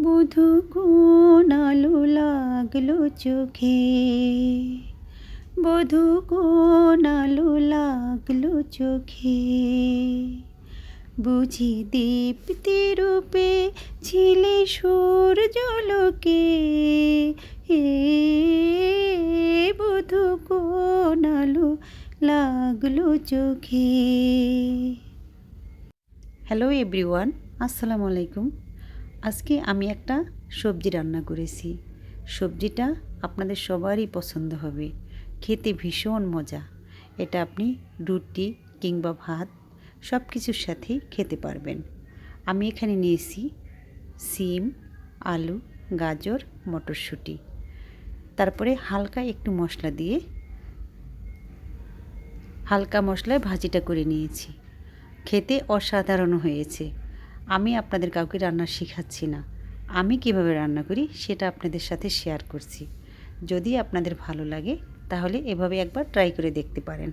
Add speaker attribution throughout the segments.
Speaker 1: বধূ কোন আলো লাগলো চোখে, বধূ কোন আলো লাগলো চোখে, বুঝি দীপ্তি রূপে ছিলে সূর্যালোকে, হে বধূ কোন আলো লাগলো চোখে। হ্যালো এভরিওয়ান, আসসালামু আলাইকুম। আজকে আমি একটা সবজি রান্না করেছি। সবজিটা আপনাদের সবারই পছন্দ হবে, খেতে ভীষণ মজা। এটা আপনি রুটি কিংবা ভাত সব কিছুর সাথেই খেতে পারবেন। আমি এখানে নিয়েছি সিম, আলু, গাজর, মটরশুঁটি। তারপরে হালকা একটু মশলা দিয়ে হালকা মশলায় ভাজিটা করে নিয়েছি। খেতে অসাধারণ হয়েছে। আমি আপনাদের কাউকে রান্না শেখাচ্ছি না, আমি কিভাবে রান্না করি সেটা আপনাদের সাথে শেয়ার করছি। যদি আপনাদের ভালো লাগে তাহলে এভাবে একবার ট্রাই করে দেখতে পারেন।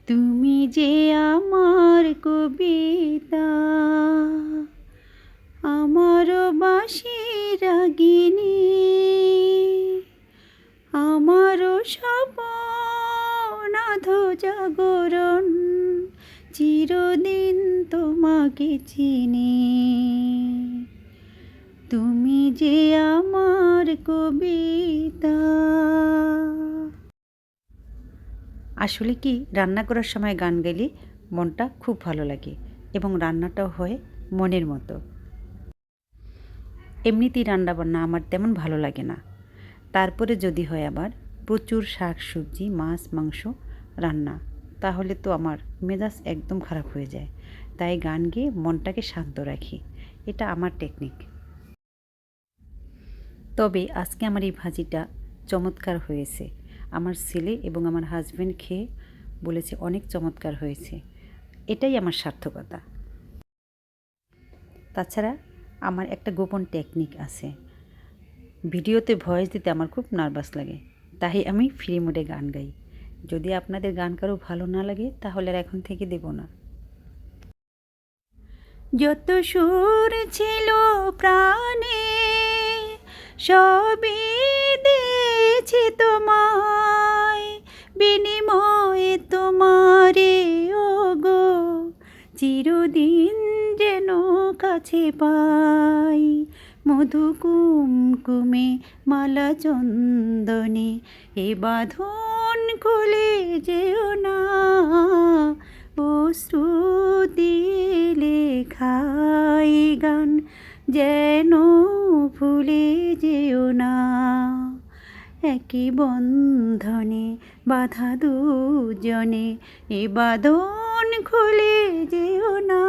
Speaker 1: তুমি যে আমার কবিতা, আমার বাঁশির রাগিনী, আমারও স্বপ্ন জাগরণ, চিরদিন তোমাকে চিনি। তুমি যে আমার কবিতা। আসলে কি, রান্না করার সময় গান গাইলে মনটা খুব ভালো লাগে এবং রান্নাটাও হয় মনের মতো। এমনিতেই রান্নাবান্না আমার তেমন ভালো লাগে না, তারপরে যদি হয় আবার প্রচুর শাক সবজি মাছ মাংস রান্না, তাহলে তো আমার মেজাজ একদম খারাপ হয়ে যায়। তাই গান গেয়ে মনটাকে শান্ত রাখি, এটা আমার টেকনিক। তবে আজকে আমার এই ভাজিটা চমৎকার হয়েছে। আমার ছেলে এবং আমার হাজব্যান্ড খেয়ে বলেছে অনেক চমৎকার হয়েছে। এটাই আমার সার্থকতা। তাছাড়া আমার একটা গোপন টেকনিক আছে। ভিডিওতে ভয়েস দিতে আমার খুব নার্ভাস লাগে, তাই আমি ফ্রি মোডে গান গাই। যদি আপনাদের গান কারো ভালো না লাগে তাহলে আর এখন থেকে দেব না। যত সুর ছিল প্রাণে সবই দিয়েছি তোমায়, বিনিময়ে তোমারে ওগো চিরদিন যেন কাছে পাই। মধু কুমকুমে মালা চন্দনে এ বাঁধন খুলে যেও না, অশ্রু দিয়ে লেখাই গান যেন ভুলে যেও না। একই বন্ধনে বাঁধা দুজনে এ বাঁধন খুলে যেও না,